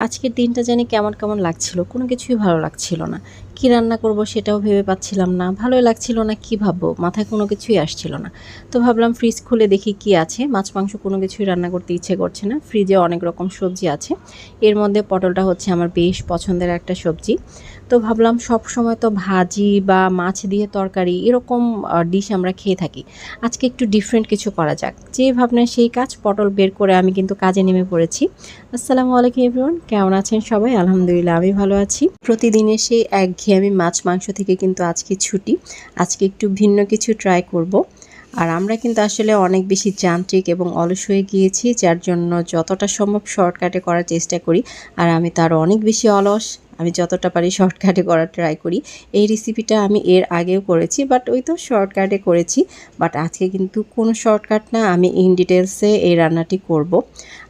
আজকের দিনটা জানি কেমন কেমন লাগছিল, কোনো কিছুই ভালো লাগছিল না। কি রান্না করব সেটাও ভেবে পাচ্ছিলাম না, ভালোই লাগছিল না, কি ভাববো মাথায় কোনো কিছুই আসছিল না। তো ভাবলাম ফ্রিজ খুলে দেখি কি আছে, মাছ মাংস কোনো কিছুই রান্না করতে ইচ্ছে করছে না। ফ্রিজে অনেক রকম সবজি আছে, এর মধ্যে পটলটা হচ্ছে আমার বেশ পছন্দের একটা সবজি। তো ভাবলাম সব সময় তো ভাজি বা মাছ দিয়ে তরকারি এরকম ডিশ আমরা খেয়ে থাকি, আজকে একটু ডিফারেন্ট কিছু করা যাক। যে ভাবনায় সেই কাজ, পটল বের করে আমি কিন্তু কাজে নেমে পড়েছি। আসসালামু আলাইকুম এভরিওয়ান, কেমন আছেন সবাই? আলহামদুলিল্লাহ আমি ভালো আছি। প্রতিদিনের সেই একঘেয়েমি মাছ মাংস থেকে কিন্তু আজকে ছুটি, আজকে একটু ভিন্ন কিছু ট্রাই করব। আর আমরা কিন্তু আসলে অনেক বেশি যান্ত্রিক এবং অলস হয়ে গিয়েছি, যার জন্য যতটা সম্ভব শর্টকাটে করার চেষ্টা করি। আর আমি তার অনেক বেশি অলস, আমি যতটা পারি শর্টকাটে করার ট্রাই করি। এই রেসিপিটা আমি এর আগেও করেছি, বাট ওই তো শর্টকাটে করেছি। বাট আজকে কিন্তু কোনো শর্টকাট না, আমি ইন ডিটেলসে এই রান্নাটি করব।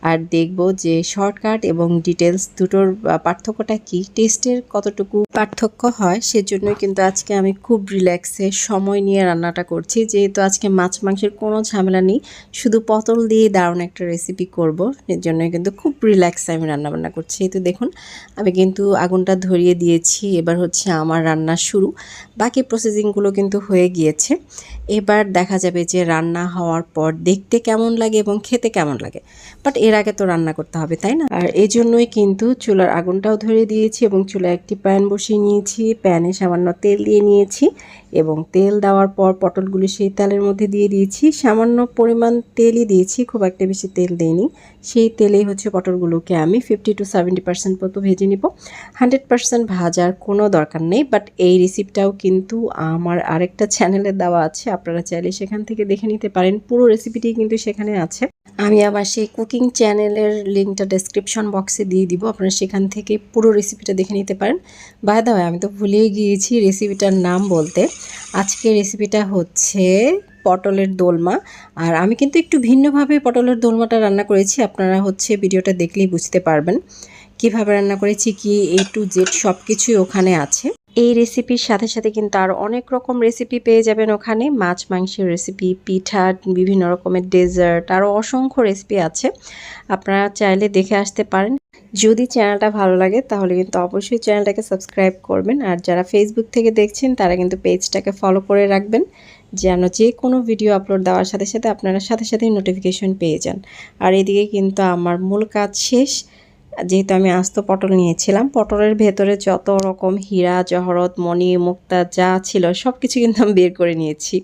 আর দেখব যে শর্টকাট এবং ডিটেলস দুটোর পার্থক্যটা কি, টেস্টের কতটুকু পার্থক্য হয়। সেজন্যই কিন্তু আজকে আমি খুব রিল্যাক্সে সময় নিয়ে রান্নাটা করছি, যেহেতু আজকে মাছ মাংসের কোনো ঝামেলা নেই, শুধু পটল দিয়ে দারুণ একটা রেসিপি করব। এর জন্যই কিন্তু খুব রিল্যাক্সে আমি রান্নাবান্না করছি। এই তো দেখুন, আমি কিন্তু আগুনটা ধরিয়ে দিয়েছি, এবার হচ্ছে আমার রান্না শুরু। বাকি প্রসেসিংগুলো কিন্তু হয়ে গিয়েছে। এবার দেখা যাবে যে রান্না হওয়ার পর দেখতে কেমন লাগে এবং খেতে কেমন লাগে। বাট এর আগে তো রান্না করতে হবে, তাই না? আর এই জন্যই কিন্তু চুলার আগুনটাও ধরিয়ে দিয়েছি এবং চুলায় একটি প্যান বসিয়ে নিয়েছি। প্যানে সামান্য তেল দিয়ে নিয়েছি এবং তেল দেওয়ার পর পটলগুলি সেই তেলের মধ্যে দিয়ে দিয়েছি। সামান্য পরিমাণ তেলই দিয়েছি, খুব একটা বেশি তেল দেইনি। সেই তেলেই হচ্ছে পটলগুলোকে আমি 50 to 70% মতো ভেজে নিব। 100% ভাজার কোনো দরকার নেই, বাট এই রেসিপিটাও কিন্তু আমার আরেকটা চ্যানেলে দেওয়া আছে, আপনারা চাইলে সেখান থেকে দেখে নিতে পারেন। পুরো রেসিপিটি কিন্তু সেখানে আছে। আমি আবার সেই কুকিং চ্যানেলের লিঙ্কটা ডেসক্রিপশন বক্সে দিয়ে দিব, আপনারা সেখান থেকে পুরো রেসিপিটা দেখে নিতে পারেন। বাই দ্য ওয়ে, আমি তো ভুলেই গিয়েছি রেসিপিটার নাম বলতে। আজকে রেসিপিটা হচ্ছে পটলের দোলমা। আর আমি কিন্তু একটু ভিন্নভাবে পটলের দোলমাটা রান্না করেছি, আপনারা হচ্ছে ভিডিওটা দেখলেই বুঝতে পারবেন কিভাবে রান্না করেছি। কি A to Z সব কিছুই ওখানে আছে। এই রেসিপির সাথে সাথে কিন্তু আরও অনেক রকম রেসিপি পেয়ে যাবেন ওখানে, মাছ মাংসের রেসিপি, পিঠা, বিভিন্ন রকমের ডেজার্ট, আরও অসংখ্য রেসিপি আছে। আপনারা চাইলে দেখে আসতে পারেন। যদি চ্যানেলটা ভালো লাগে তাহলে কিন্তু অবশ্যই চ্যানেলটাকে সাবস্ক্রাইব করবেন। আর যারা ফেসবুক থেকে দেখছেন তারা কিন্তু পেজটাকে ফলো করে রাখবেন, যেন যে কোনো ভিডিও আপলোড দেওয়ার সাথে সাথে আপনারা সাথে সাথেই নোটিফিকেশন পেয়ে যান। আর এদিকে কিন্তু আমার মূল কাজ শেষ। যেহেতু আমি আস্ত পটল নিয়েছিলাম, পটলের ভেতরে যত রকম হীরা জহরত মণি মুক্তা যা ছিল সব কিছু কিন্তু আমি বের করে নিয়েছি।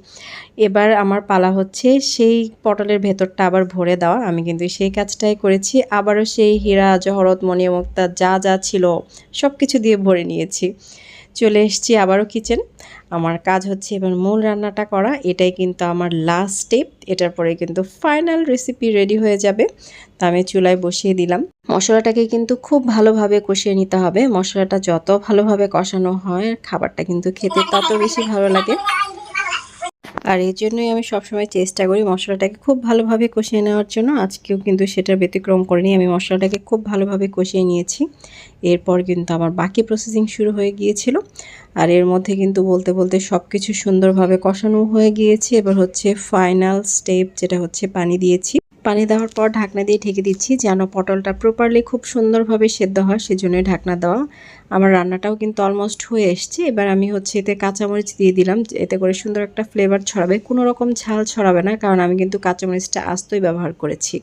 এবার আমার পালা হচ্ছে সেই পটলের ভেতরটা আবার ভরে দেওয়া। আমি কিন্তু সেই কাজটাই করেছি, আবারও সেই হীরা জহরত মণি মুক্তা যা যা ছিল সব কিছু দিয়ে ভরে নিয়েছি। চলে এসেছি আবারও কিচেন। আমার কাজ হচ্ছে এবার মূল রান্নাটা করা, এটাই কিন্তু আমার লাস্ট স্টেপ। এটার পরে কিন্তু ফাইনাল রেসিপি রেডি হয়ে যাবে। তা আমি চুলায় বসিয়ে দিলাম। মশলাটাকে কিন্তু খুব ভালোভাবে কষিয়ে নিতে হবে। মশলাটা যত ভালোভাবে কষানো হয় খাবারটা কিন্তু খেতে তত বেশি ভালো লাগে। আর এই জন্যই আমি সবসময় চেষ্টা করি মশলাটাকে খুব ভালোভাবে কষিয়ে নেওয়ার জন্য। আজকেও কিন্তু সেটা ব্যতিক্রম করিনি, আমি মশলাটাকে খুব ভালোভাবে কষিয়ে নিয়েছি। এরপর কিন্তু আমার বাকি প্রসেসিং শুরু হয়ে গিয়েছিল। আর এর মধ্যে কিন্তু বলতে বলতে সব কিছু সুন্দরভাবে কষানো হয়ে গিয়েছে। এবার হচ্ছে ফাইনাল স্টেপ, যেটা হচ্ছে পানি দিয়েছি। পানি দেওয়ার পর ঢাকনা দিয়ে ঢেকে দিচ্ছি, যেন পটলটা প্রপারলি খুব সুন্দরভাবে সেদ্ধ হয়, সেজন্যই ঢাকনা দেওয়া। আমার রান্নাটাও কিন্তু অলমোস্ট হয়ে এসছে। এবার আমি হচ্ছে এতে কাঁচামরিচ দিয়ে দিলাম, এতে করে সুন্দর একটা ফ্লেভার ছড়াবে। কোনো রকম ঝাল ছড়াবে না, কারণ আমি কিন্তু কাঁচামরিচটা আস্তই ব্যবহার করেছি।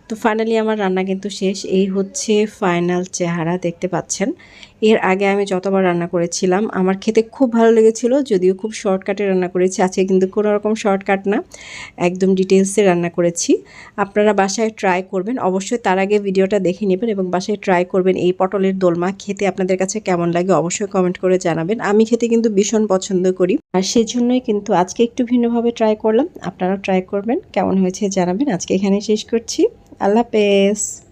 তো ফাইনালি আমার রান্না কিন্তু শেষ। এই হচ্ছে ফাইনাল চেহারা, দেখতে পাচ্ছেন। এর আগে আমি যতবার রান্না করেছিলাম আমার খেতে খুব ভালো লেগেছিল, যদিও খুব শর্টকাটে রান্না করেছি। আজকে কিন্তু কোনো রকম শর্টকাট না, একদম ডিটেলসে রান্না করেছি। আপনারা বাসায় ট্রাই করবেন, অবশ্যই তার আগে ভিডিওটা দেখে নেবেন এবং বাসায় ট্রাই করবেন এই পটলের দোলমা। খেতে আপনাদের কাছে কেমন লাগে অবশ্যই কমেন্ট করে জানাবেন। আমি খেতে কিন্তু ভীষণ পছন্দ করি, আর সেজন্যই কিন্তু আজকে একটু ভিন্নভাবে ট্রাই করলাম। আপনারাও ট্রাই করবেন, কেমন হয়েছে জানাবেন। আজকে এখানে শেষ করছি। আল্লাহ হাফেজ।